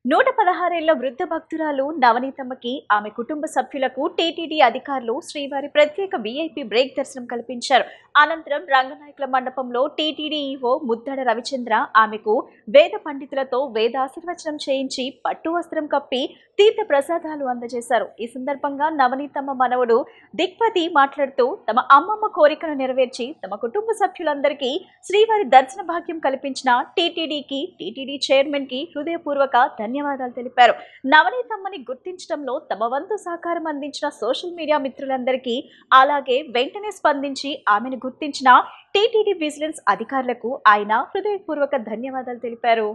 116 వృద్ధ భక్తురాలు నవనీతమ్మకి ఆమె కుటుంబ సభ్యులకు టీటీడీ అధికారులు శ్రీవారి ప్రత్యేక వీఐపీ బ్రేక్ దర్శనం కల్పించారు. అనంతరం రంగనాయకుల మండపంలో టీటీడీ ఈవో ముద్దడ రవిచంద్ర ఆమెకు వేద పండితులతో వేదాశీర్వచనం చేయించి పట్టు వస్త్రం కప్పి తీర్థ ప్రసాదాలు అందజేశారు. ఈ సందర్భంగా నవనీతమ్మ మనవడు దిక్పతి మాట్లాడుతూ తమ అమ్మమ్మ కోరికను నెరవేర్చి తమ కుటుంబ సభ్యులందరికీ శ్రీవారి దర్శన భాగ్యం కల్పించిన టీటీడీకి, టీటీడీ చైర్మన్ కి హృదయపూర్వక ధన్యవాదాలు తెలిపారు. నవనీతమ్మని గుర్తించడంలో తమ వంతు సహకారం అందించిన సోషల్ మీడియా మిత్రులందరికీ, అలాగే వెంటనే స్పందించి ఆమెను గుర్తించిన టీటీడీ విజిలెన్స్ అధికారులకు ఆయన హృదయపూర్వక ధన్యవాదాలు తెలిపారు.